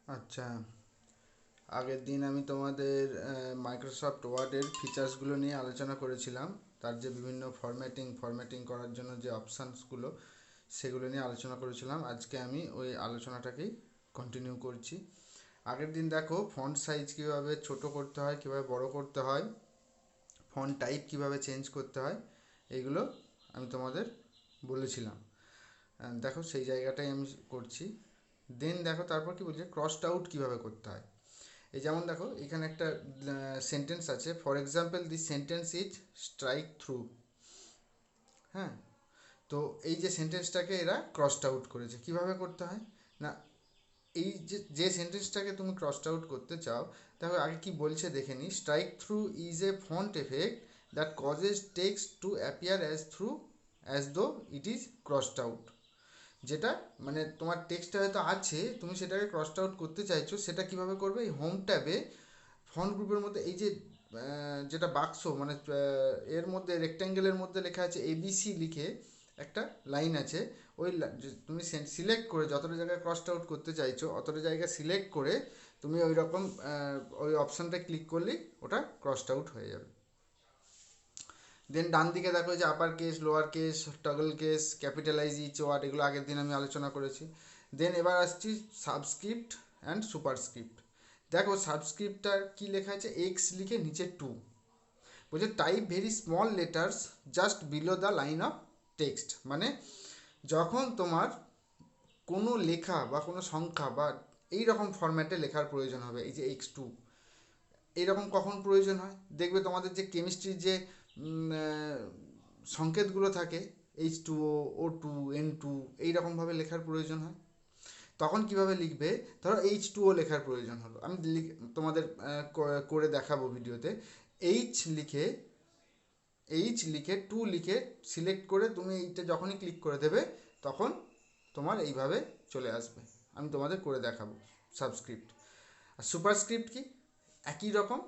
আচ্ছা, আগের দিন আমি তোমাদের মাইক্রোসফট ওয়ার্ডের ফিচার্সগুলো নিয়ে আলোচনা করেছিলাম। তার যে বিভিন্ন ফরম্যাটিং করার জন্য যে অপশানসগুলো, সেগুলো নিয়ে আলোচনা করেছিলাম। আজকে আমি ওই আলোচনাটাকেই কন্টিনিউ করছি। আগের দিন দেখো ফন্ট সাইজ কীভাবে ছোট করতে হয়, কীভাবে বড় করতে হয়, ফন্ট টাইপ কীভাবে চেঞ্জ করতে হয়, এইগুলো আমি তোমাদের বলেছিলাম। দেখো সেই জায়গাটাই আমি করছি। দেন দেখো তারপর কি বলছে, ক্রসড আউট কীভাবে করতে হয়। এই যেমন দেখো এখানে একটা সেন্টেন্স আছে, for example this sentence is strike through. হ্যাঁ, তো এই যে সেন্টেন্সটাকে এরা ক্রসড আউট করেছে, কিভাবে করতে হয় না, এই যে যে সেন্টেন্সটাকে তুমি ক্রসড আউট করতে চাও, দেখো আগে কি বলছে দেখে নি। Strike through is a font effect that causes text to appear as though it is crossed out. যেটা মানে তোমার টেক্সটে হয়তো আছে, তুমি সেটাকে ক্রসড আউট করতে চাইছো, সেটা কিভাবে করবে, এই হোম ট্যাবে ফন্ট গ্রুপের মধ্যে এই যে যেটা বাক্স মানে এর মধ্যে রেক্ট্যাঙ্গেলের মধ্যে লেখা আছে এবিসি লিখে একটা লাইন আছে। ওই তুমি সিলেক্ট করে যতটা জায়গায় ক্রসড আউট করতে চাইছো অতটা জায়গা সিলেক্ট করে তুমি ওই রকম ওই অপশানটা ক্লিক করলেই ওটা ক্রসড আউট হয়ে যাবে। দেন ডান দিকে দেখো যে upper case, lower case, toggle case, capitalise each word, এগুলো আগের দিন আমি আলোচনা করেছি। দেন এবার আসছি সাবস্ক্রিপ্ট অ্যান্ড সুপারস্ক্রিপ্ট। দেখো সাবস্ক্রিপ্টটার কি লেখা আছে, এক্স লিখে নিচে টু, বলছে type very small letters just below the line of text. মানে যখন তোমার কোনো লেখা বা কোনো সংখ্যা বা এই রকম ফরম্যাটে লেখার প্রয়োজন হবে, এই যে এক্স টু, এইরকম কখন প্রয়োজন হয়, দেখবে তোমাদের যে কেমিস্ট্রির যে সংকেতগুলো থাকে, এইচ টু ও টু এন টু, এইরকমভাবে লেখার প্রয়োজন হয়। তখন কিভাবে লিখবে, ধরো এইচ টু ও লেখার প্রয়োজন হলো, আমি তোমাদের করে দেখাবো ভিডিওতে। এইচ লিখে টু লিখে সিলেক্ট করে তুমি এইটা যখনই ক্লিক করে দেবে, তখন তোমার এইভাবে চলে আসবে। আমি তোমাদের করে দেখাবো সাবস্ক্রিপ্ট। আর সুপারস্ক্রিপ্ট কি, একই রকম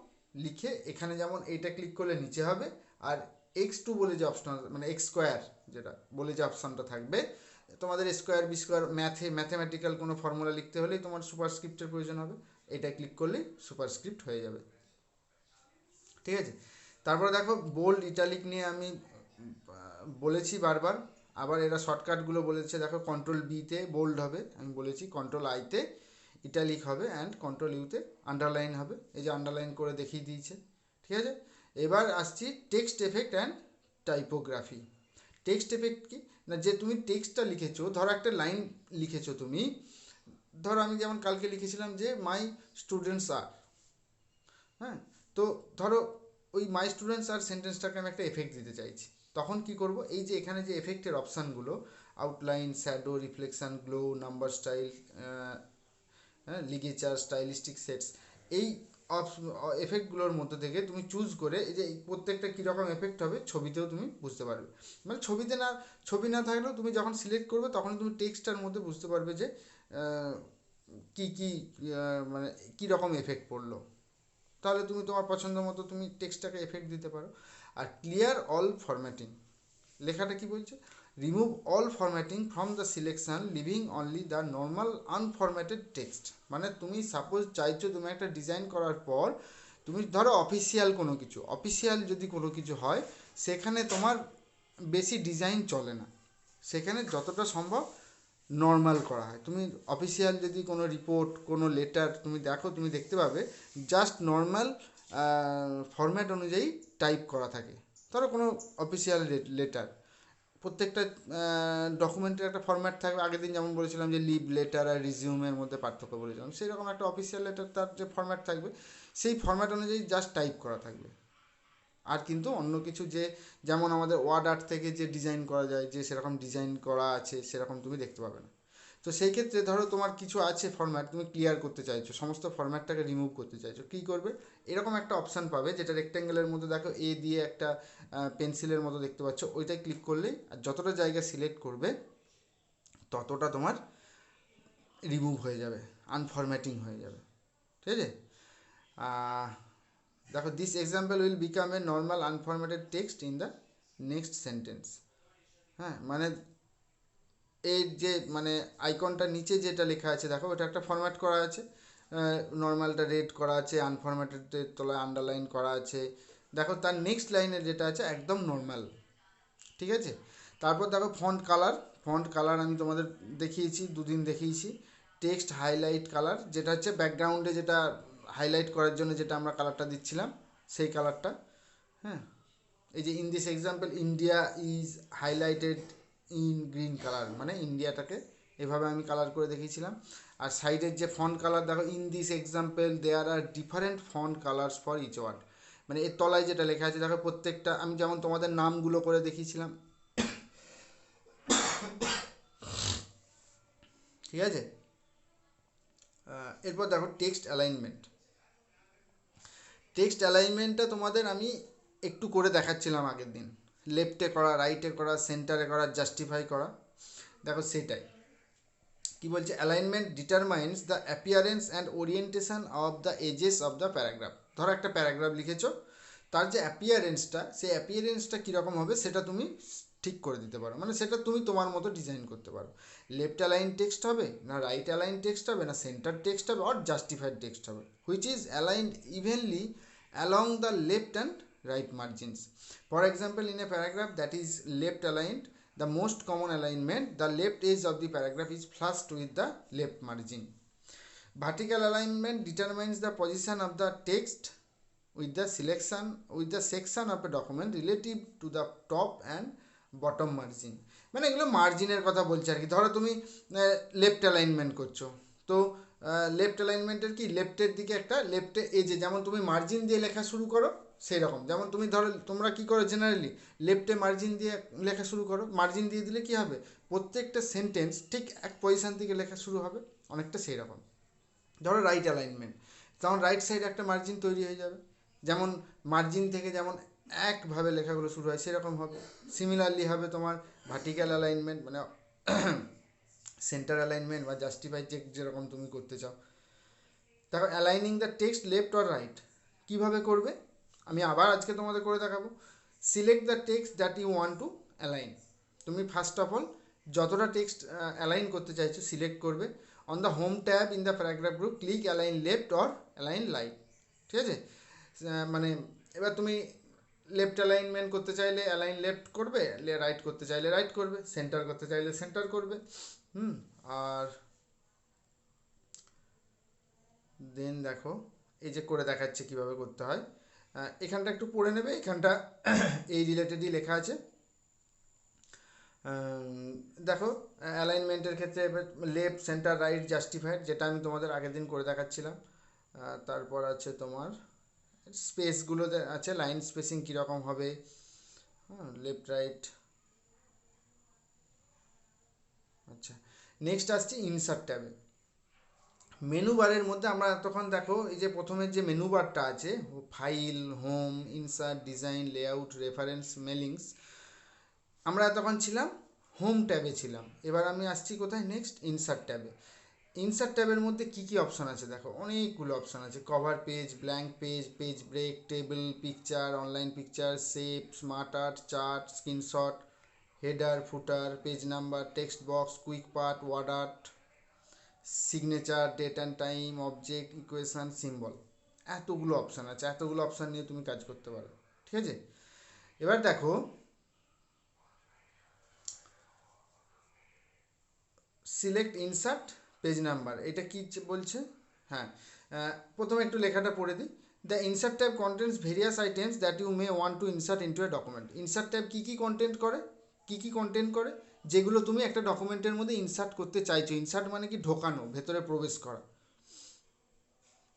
লিখে এখানে যেমন এইটা ক্লিক করলে নিচে হবে, আর এক্স টু বলে যে অপশন মানে এক্স স্কোয়ার যেটা বলে যে অপশানটা থাকবে, তোমাদের স্কোয়ার বি স্কোয়ার ম্যাথমেটিক্যাল কোনো ফর্মুলা লিখতে হলেই তোমার সুপারস্ক্রিপ্টের প্রয়োজন হবে। এটা ক্লিক করলেই সুপারস্ক্রিপ্ট হয়ে যাবে। ঠিক আছে, তারপরে দেখো বোল্ড ইটালিক নিয়ে আমি বলেছি বারবার, আবার এরা শর্টকাটগুলো বলেছে। দেখো কন্ট্রোল বিতে বোল্ড হবে, আমি বলেছি কন্ট্রোল আইতে ইটালিক হবে, অ্যান্ড কন্ট্রোল ইউতে আন্ডারলাইন হবে। এই যে আন্ডারলাইন করে দেখিয়ে দিয়েছে। ঠিক আছে, এবার আসছি text effect and typography. Text effect কি না, যে তুমি টেক্সটটা লিখেছো, ধরো একটা লাইন লিখেছো তুমি, ধরো আমি যেমন কালকে লিখেছিলাম যে মাই স্টুডেন্টস আর, হ্যাঁ, তো ধরো ওই মাই স্টুডেন্টস আর সেন্টেন্সটাকে আমি একটা এফেক্ট দিতে চাইছি। তখন কি করব, এই যে এখানে যে এফেক্টের অপশানগুলো, outline, shadow, reflection, glow, number style, হ্যাঁ, লিগেচার, স্টাইলিস্টিক সেটস, এই এফেক্টগুলোর মধ্যে থেকে তুমি চুজ করে এই যে প্রত্যেকটা কীরকম এফেক্ট হবে ছবিতেও তুমি বুঝতে পারবে। মানে ছবি না থাকলেও তুমি যখন সিলেক্ট করবে তখন তুমি টেক্সটটার মধ্যে বুঝতে পারবে যে কী কী মানে কী রকম এফেক্ট পড়লো। তাহলে তুমি তোমার পছন্দ মতো তুমি টেক্সটটাকে এফেক্ট দিতে পারো। আর ক্লিয়ার অল ফরম্যাটিং, লেখাটা কি বলছে, remove all formatting from the selection leaving only the normal unformatted text. মানে তুমি সাপোজ চাইছো তুমি একটা ডিজাইন করার পর, তুমি ধরো অফিসিয়াল যদি কোনো কিছু হয়, সেখানে তোমার বেশি ডিজাইন চলে না, সেখানে যতটা সম্ভব নর্মাল করা হয়। তুমি অফিসিয়াল যদি কোনো রিপোর্ট, কোনো লেটার তুমি দেখো, তুমি দেখতে পাবে জাস্ট নর্মাল ফরম্যাট অনুযায়ী টাইপ করা থাকে। ধরো কোনো অফিসিয়াল লেটার, প্রত্যেকটা ডকুমেন্টের একটা ফরম্যাট থাকবে। আগের দিন যেমন বলেছিলাম যে লিভ লেটার আর রিজিউমের মধ্যে পার্থক্য বলেছিলাম, সেই রকম একটা অফিসিয়াল লেটার তার যে ফরম্যাট থাকবে, সেই ফরম্যাট অনুযায়ী জাস্ট টাইপ করা থাকবে। আর কিন্তু অন্য কিছু যে, যেমন আমাদের ওয়ার্ড আর্ট থেকে যে ডিজাইন করা যায়, যে সেরকম ডিজাইন করা আছে সেরকম তুমি দেখতে পাবে না। তো সেই ক্ষেত্রে ধরো তোমার কিছু আছে ফরম্যাট, তুমি ক্লিয়ার করতে চাইছো, সমস্ত ফরম্যাটটাকে রিমুভ করতে চাইছো, কী করবে, এরকম একটা অপশান পাবে যেটা রেক্ট্যাঙ্গেলের মধ্যে দেখো এ দিয়ে একটা পেন্সিলের মতো দেখতে পাচ্ছ, ওইটাই ক্লিক করলেই আর যতটা জায়গা সিলেক্ট করবে ততটা তোমার রিমুভ হয়ে যাবে, আনফরম্যাটিং হয়ে যাবে। ঠিক আছে, দেখো this example will become a normal unformatted text in the next sentence. হ্যাঁ, মানে এই যে মানে আইকনটার নিচে যেটা লেখা আছে দেখো, ওটা একটা ফরম্যাট করা আছে, নর্মালটা রেড করা আছে, আনফরম্যাটেডের তলায় আন্ডারলাইন করা আছে। দেখো তার নেক্সট লাইনে যেটা আছে একদম নর্মাল, ঠিক আছে। তারপর দেখো ফন্ট কালার আমি তোমাদের দেখিয়েছি, দুদিন দেখিয়েছি। টেক্সট হাইলাইট কালার, যেটা হচ্ছে ব্যাকগ্রাউন্ডে যেটা হাইলাইট করার জন্য যেটা আমরা কালারটা দিচ্ছিলাম, সেই কালারটা। হ্যাঁ, এই যে in this example India is highlighted in green colour, মানে ইন্ডিয়াটাকে এভাবে আমি কালার করে দেখিয়েছিলাম। আর সাইডের যে ফন্ট কালার দেখো, in this example there are different font colours for each word, মানে এর তলায় যেটা লেখা আছে দেখো, প্রত্যেকটা আমি যেমন তোমাদের নামগুলো করে দেখিয়েছিলাম, ঠিক আছে। এরপর দেখো টেক্সট অ্যালাইনমেন্টটা তোমাদের আমি একটু করে দেখাচ্ছিলাম আগের দিন, লেফটে করা, রাইটে করা, সেন্টারে করা, জাস্টিফাই করা। দেখো সেটাই কি বলছে, alignment determines the appearance and orientation of the edges of the paragraph. ধরো একটা প্যারাগ্রাফ লিখেছো, তার যে অ্যাপিয়ারেন্সটা, সেই অ্যাপিয়ারেন্সটা কীরকম হবে সেটা তুমি ঠিক করে দিতে পারো, মানে সেটা তুমি তোমার মতো ডিজাইন করতে পারো। লেফট অ্যালাইন টেক্সট হবে না রাইট অ্যালাইন টেক্সট হবে না সেন্টার টেক্সট হবে অর জাস্টিফাইড টেক্সট হবে, which is aligned evenly along the left and right margins. For example, in a paragraph that is left aligned, the most common alignment, the left edge of the paragraph is flushed with the left margin. Vertical alignment determines the position of the text with the section of a document relative to the top and bottom margin. মানে এগুলো মার্জিনের কথা বলছে আর কি। ধরো তুমি left alignment করছো, তো left অ্যালাইনমেন্টের কি, লেফটের দিকে একটা লেফটে এজে যেমন তুমি মার্জিন দিয়ে লেখা শুরু করো, সেই রকম যেমন তুমি ধরো তোমরা কি করো জেনারেলি লেফটে মার্জিন দিয়ে লেখা শুরু করো, মার্জিন দিয়ে দিলে কি হবে, প্রত্যেকটা সেন্টেন্স ঠিক এক পজিশন থেকে লেখা শুরু হবে, অনেকটা সেই রকম। ধরো রাইট অ্যালাইনমেন্ট, তখন রাইট সাইডে একটা মার্জিন তৈরি হয়ে যাবে, যেমন মার্জিন থেকে যেমন একভাবে লেখাগুলো শুরু হয় সেরকম হবে। সিমিলারলি হবে তোমার ভার্টিক্যাল অ্যালাইনমেন্ট, মানে সেন্টার অ্যালাইনমেন্ট বা জাস্টিফাই চেক যেরকম তুমি করতে চাও। দেখো aligning the text left or right কীভাবে করবে, আমি আবার আজকে তোমাদের করে দেখাবো। Select the text that you want to align. তুমি ফার্স্ট অফ অল যতটা টেক্সট অ্যালাইন করতে চাইছো সিলেক্ট করবে। On the home tab in the paragraph group click align left or align right, ঠিক আছে। মানে এবার তুমি লেফট অ্যালাইনমেন্ট করতে চাইলে অ্যালাইন লেফট করবে, রাইট করতে চাইলে রাইট করবে, সেন্টার করতে চাইলে সেন্টার করবে। আর দেন দেখো এই যে করে দেখাচ্ছে কিভাবে করতে হয়, এখানটা একটু পড়ে নেবে, এখানটা এই রিলেটেডই লেখা আছে। দেখো অ্যালাইনমেন্টের ক্ষেত্রে লেফট সেন্টার রাইট জাস্টিফাইড, যেটা আমি তোমাদের আগের দিন করে দেখাচ্ছিলাম। তারপর আছে তোমার স্পেসগুলো আছে, লাইন স্পেসিং কীরকম হবে, লেফট রাইট। আচ্ছা, নেক্সট আসছে ইনসার্ট ট্যাবে। মেনু বারের মধ্যে আমরা তখন দেখো এই যে প্রথমের যে মেনু বারটা আছে, file, home, insert, design, layout, references, mailings, আমরা তখন ছিলাম হোম ট্যাবে ছিলাম। এবার আমি আসছি কোথায়, নেক্সট ইনসার্ট ট্যাবে। ইনসার্ট ট্যাবের মধ্যে কী কী অপশান আছে দেখো, অনেকগুলো অপশান আছে। Cover page, blank page, page break, table, picture, online picture, shape, smart art, chart, screenshot, header, footer, page number, text box, quick part, word art, signature, date and time, object, equation, symbol. এতগুলো option আছে, এতগুলো option নিয়ে তুমি কাজ করতে পারো, ঠিক আছে। এবার দেখো সিলেক্ট ইনসার্ট পেজ নাম্বার, এটা কি বলছে, হ্যাঁ প্রথমে একটু লেখাটা পড়ে দিই। The insert tab contents various items that you may want to insert into a document. Insert tab কী কী কন্টেন্ট করে, যেগুলো তুমি একটা ডকুমেন্টের মধ্যে ইনসার্ট করতে চাইছো। ইনসার্ট মানে কি, ঢোকানো, ভেতরে প্রবেশ করা,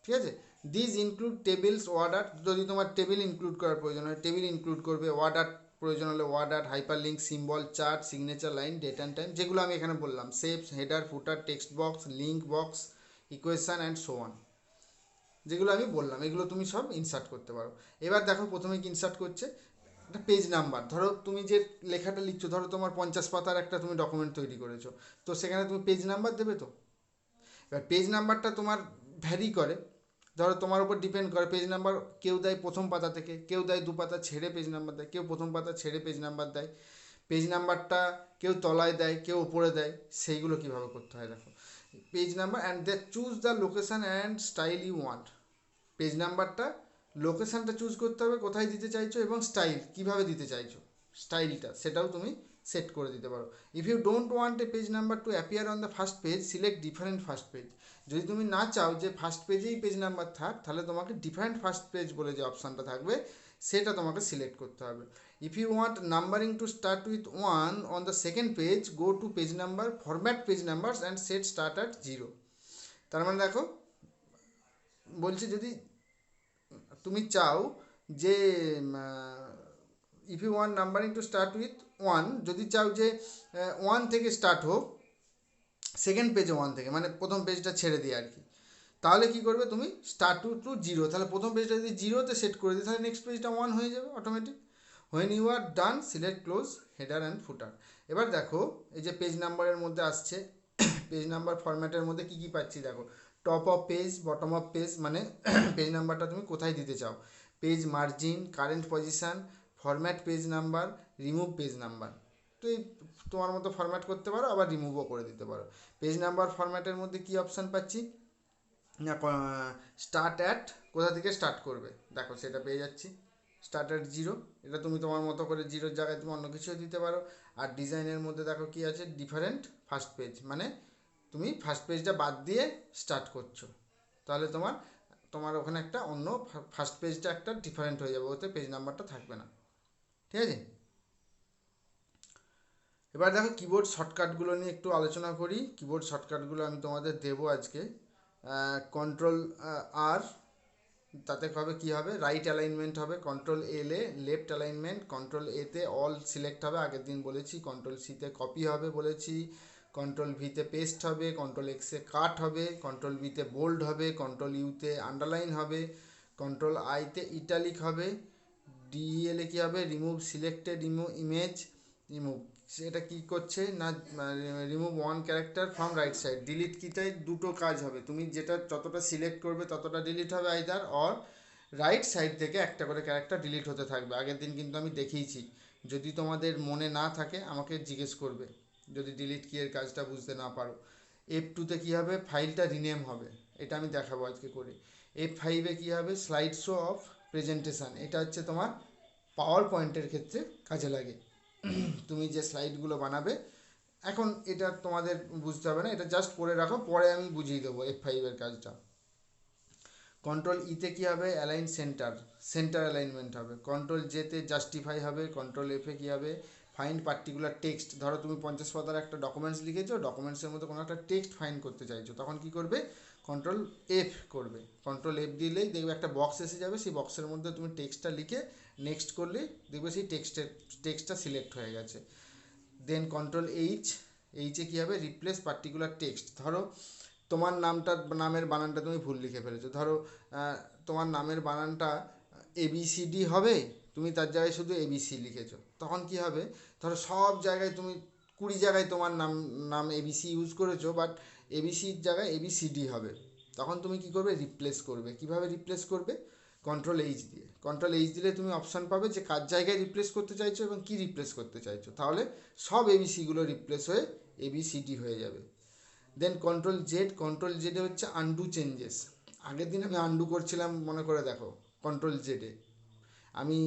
ঠিক আছে। This include tables, word art, যদি তোমার টেবিল ইনক্লুড করার প্রয়োজন হয় টেবিল ইনক্লুড করবে, ওয়ার্ড আর্ট প্রয়োজন হলে word art, hyperlink, symbol, chart, signature line, date and time, যেগুলো আমি এখানে বললাম, shapes, header, footer, text box, link box, equation and so on, যেগুলো আমি বললাম এগুলো তুমি সব ইনসার্ট করতে পারো। এবার দেখো প্রথমে কি ইনসার্ট করছে, একটা পেজ নাম্বার। ধরো তুমি যে লেখাটা লিখছো, ধরো তোমার 50 পাতার একটা তুমি ডকুমেন্ট তৈরি করেছো, তো সেখানে তুমি পেজ নাম্বার দেবে। তো এবার পেজ নাম্বারটা তোমার ভ্যারি করে, ধরো তোমার উপর ডিপেন্ড করে পেজ নাম্বার, কেউ দেয় প্রথম পাতা থেকে, কেউ দেয় 2 পাতা ছেড়ে পেজ নাম্বার দেয়, কেউ প্রথম পাতা ছেড়ে পেজ নাম্বার দেয়। পেজ নাম্বারটা কেউ তলায় দেয়, কেউ ওপরে দেয়, সেইগুলো কীভাবে করতে হয় দেখো। Page number and they choose the location and style you want. Page নাম্বারটা, লোকেশানটা চুজ করতে হবে কোথায় দিতে চাইছো, এবং স্টাইল কীভাবে দিতে চাইছো, স্টাইলটা সেটাও তুমি সেট করে দিতে পারো। If you don't want a page number to appear on the first page, select different first page. যদি তুমি না চাও যে ফার্স্ট পেজেই পেজ নাম্বার থাক, তাহলে তোমাকে ডিফারেন্ট ফার্স্ট পেজ বলে যে অপশানটা থাকবে সেটা তোমাকে সিলেক্ট করতে হবে। If you want numbering to start with 1 on the second page, go to page number, format page numbers and set start at 0। তার মানে দেখো বলছি, যদি তুমি চাও যে if you want numbering to start with 1, যদি চাও যে 1 থেকে স্টার্ট হোক, সেকেন্ড পেজে 1 থেকে, মানে প্রথম পেজটা ছেড়ে দিয়ে আর কি, তাহলে কি করবে তুমি, স্টার্ট টু 0, তাহলে প্রথম পেজটা যদি 0-তে সেট করে দিই, তাহলে নেক্সট পেজটা 1 হয়ে যাবে automatic. When you are done, select close header and footer. এবার দেখো এই যে পেজ নাম্বারের মধ্যে আসছে, পেজ নাম্বার ফরম্যাটের মধ্যে কী কী পাচ্ছি দেখো। Top of page, bottom of page, মানে পেজ নাম্বারটা তুমি কোথায় দিতে চাও, page margin, current position, format page number, remove page number. তো এই তোমার মতো ফরম্যাট করতে পারো, আবার রিমুভও করে দিতে পারো। পেজ নাম্বার ফরম্যাটের মধ্যে কী অপশান পাচ্ছি না, স্টার্ট অ্যাট, কোথা থেকে স্টার্ট করবে দেখো সেটা পেয়ে যাচ্ছি, স্টার্ট অ্যাট 0। এটা তুমি তোমার মতো করে 0-র জায়গায় তুমি অন্য কিছুও দিতে পারো। আর ডিজাইনের মধ্যে দেখো কী আছে, ডিফারেন্ট ফার্স্ট পেজ, মানে তুমি ফার্স্ট পেজটা বাদ দিয়ে স্টার্ট করছো, তাহলে তোমার ওখানে একটা অন্য ফার্স্ট পেজটা একটা ডিফারেন্ট হয়ে যাবে, ওতে পেজ নাম্বারটা থাকবে না, ঠিক আছে। এবার দেখো কিবোর্ড শর্টকাটগুলো নিয়ে একটু আলোচনা করি। কিবোর্ড শর্টকাটগুলো আমি তোমাদের দেবো আজকে। কন্ট্রোল আর, তাতে হবে কী হবে, রাইট অ্যালাইনমেন্ট হবে, কন্ট্রোল এল এ লেফট অ্যালাইনমেন্ট, কন্ট্রোল এতে অল সিলেক্ট হবে, আগের দিন বলেছি। কন্ট্রোল সিতে কপি হবে বলেছি, কন্ট্রোল ভিতে পেস্ট হবে, কন্ট্রোল এক্সে কাট হবে, কন্ট্রোল বিতে বোল্ড হবে, কন্ট্রোল ইউতে আন্ডারলাইন হবে, কন্ট্রোল আইতে ইটালিক হবে, ডিএলে কী হবে, রিমুভ সিলেক্টেড ইমেজ, রিমুভ, সেটা কী করছে না, remove one character from right side. Delete কিটাই দুটো কাজ হবে, তুমি যেটা যতটা সিলেক্ট করবে ততটা ডিলিট হবে আইদার, অর রাইট সাইড থেকে একটা করে ক্যারেক্টার ডিলিট হতে থাকবে। আগের দিন কিন্তু আমি দেখিয়েছি, যদি তোমাদের মনে না থাকে আমাকে জিজ্ঞেস করবে, যদি ডিলিট কি এর কাজটা বুঝতে না পারো। F2-তে কী হবে, ফাইলটা রিনেম হবে, এটা আমি দেখাবো আজকে করে। F5-এ কী হবে, স্লাইড শো অফ প্রেজেন্টেশান, এটা হচ্ছে তোমার পাওয়ার পয়েন্টের ক্ষেত্রে কাজে লাগে। তুমি যে স্লাইডগুলো বানাবে, এখন এটা তোমাদের বুঝতে হবে না, এটা জাস্ট পড়ে রাখো, পরে আমি বুঝিয়ে দেবো F5-এর কাজটা। কন্ট্রোল ইতে কী হবে, অ্যালাইন সেন্টার, সেন্টার অ্যালাইনমেন্ট হবে। কন্ট্রোল জেতে জাস্টিফাই হবে। কন্ট্রোল এফে কী হবে, ফাইন্ড পার্টিকুলার টেক্সট। ধরো তুমি 50 পাতার একটা ডকুমেন্টস লিখেছো, ডকুমেন্টসের মধ্যে কোনো একটা টেক্সট ফাইন্ড করতে চাইছো, তখন কী করবে, কন্ট্রোল এফ করবে। কন্ট্রোল এফ দিলেই দেখবে একটা বক্স এসে যাবে, সেই বক্সের মধ্যে তুমি টেক্সটটা লিখে নেক্সট করলেই দেখবে সেই টেক্সটটা সিলেক্ট হয়ে গেছে। দেন কন্ট্রোল এইচে কী হবে, রিপ্লেস পার্টিকুলার টেক্সট। ধরো তোমার নামের বানানটা তুমি ভুল লিখে ফেলেছো, ধরো তোমার নামের বানানটা ABCD হবে, তুমি তার জায়গায় শুধু ABC লিখেছো, তখন কি হবে, ধরো সব জায়গায় তুমি 20 জায়গায় তোমার নাম ABC ইউজ করেছো, বাট ABCর জায়গায় ABCD হবে, তখন তুমি কি করবে, রিপ্লেস করবে। কিভাবে রিপ্লেস করবে, কন্ট্রোল এইচ দিয়ে। কন্ট্রোল এইচ দিলে তুমি অপশান পাবে যে কার জায়গায় রিপ্লেস করতে চাইছো এবং কি রিপ্লেস করতে চাইছো, তাহলে সব ABCগুলো রিপ্লেস হয়ে ABCD হয়ে যাবে। দেন কন্ট্রোল জেডে হচ্ছে আনডু চেঞ্জেস। আগের দিন আমি আনডু করছিলাম, মনে করে দেখো, কন্ট্রোল জেডে আমি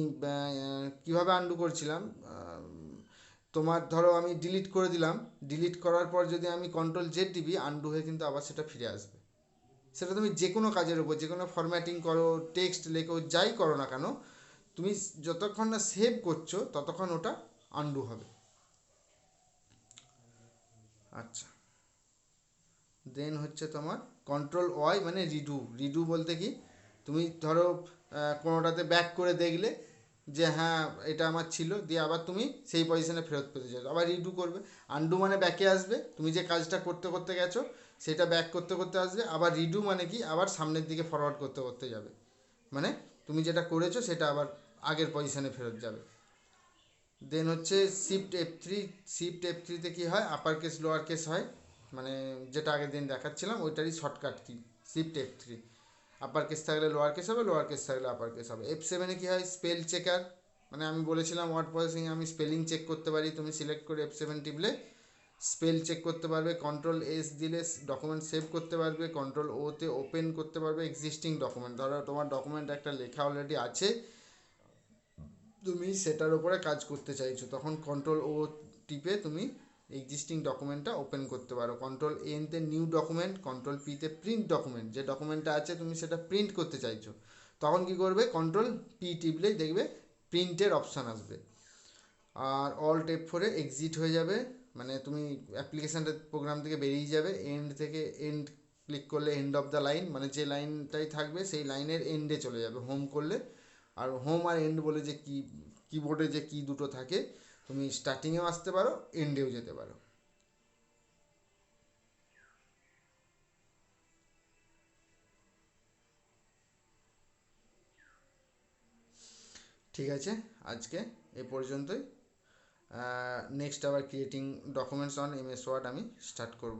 কীভাবে আনডু করছিলাম, তোমার ধরো আমি ডিলিট করে দিলাম, ডিলিট করার পর যদি আমি কন্ট্রোল জেড টিপি, আনডু হয়ে কিন্তু আবার সেটা ফিরে আসবে। সেটা তুমি যে কোনো কাজের উপর, যে কোনো ফরম্যাটিং করো, টেক্সট লেখো, যাই করো না কেন, তুমি যতক্ষণ না সেভ করছো ততক্ষণ ওটা আনডু হবে। আচ্ছা, দেন হচ্ছে তোমার কন্ট্রোল ওয়াই, মানে রিডু বলতে কি, তুমি ধরো কোনোটাতে ব্যাক করে দেখলে যে হ্যাঁ এটা আমার ছিল, দিয়ে আবার তুমি সেই পজিশনে ফেরত পেতে চাইছো, আবার রিডু করবে। আনডু মানে ব্যাকে আসবে, তুমি যে কাজটা করতে করতে গেছো সেটা ব্যাক করতে করতে আসবে। আবার রিডু মানে কি, আবার সামনের দিকে ফরওয়ার্ড করতে করতে যাবে, মানে তুমি যেটা করেছো সেটা আবার আগের পজিশনে ফেরত যাবে। দেন হচ্ছে শিফট F3 কী হয়, আপার কেস লোয়ার কেস হয়, মানে যেটা আগের দিন দেখাচ্ছিলাম ওইটারই shortcut key, shift F3। Upper case থাকলে লোয়ার কেস হবে, লোয়ার কেস থাকলে আপার কেস হবে। F7-এ কী হয়, স্পেল চেকার, মানে আমি বলেছিলাম ওয়ার্ড প্রসেসিং আমি স্পেলিং চেক করতে পারি, তুমি সিলেক্ট করে F7 টিপলে স্পেল চেক করতে পারবে, কন্ট্রোল S দিলে ডকুমেন্ট সেভ করতে পারবে, কন্ট্রোল O তে ওপেন করতে পারবে এক্সিস্টিং ডকুমেন্ট। ধরো তোমার ডকুমেন্ট একটা লেখা অলরেডি আছে, তুমি সেটার উপরে কাজ করতে চাইছো, তখন কন্ট্রোল O টিপে তুমি এক্সিস্টিং ডকুমেন্টটা ওপেন করতে পারো। কন্ট্রোল N তে নিউ ডকুমেন্ট, কন্ট্রোল P তে প্রিন্ট ডকুমেন্ট, যে ডকুমেন্টটা আছে তুমি সেটা প্রিন্ট করতে চাইছো, তখন কি করবে কন্ট্রোল P টিপলেই দেখবে প্রিন্টের অপশান আসবে। আর Alt F4 এক্সিট হয়ে যাবে, মানে তুমি অ্যাপ্লিকেশানটা প্রোগ্রাম থেকে বেরিয়ে যাবে। এন্ড থেকে এন্ড ক্লিক করলে এন্ড অফ দ্য লাইন, মানে যে লাইনটাই থাকবে সেই লাইনের এন্ডে চলে যাবে হোম করলে। আর হোম আর এন্ড বলে যে কিবোর্ডে যে কি দুটো থাকে, তুমি স্টার্টিংয়েও আসতে পারো, এন্ডেও যেতে পারো। ঠিক আছে, আজকে এ পর্যন্তই। নেক্সট আবার creating documents on MS Word আমি স্টার্ট করব।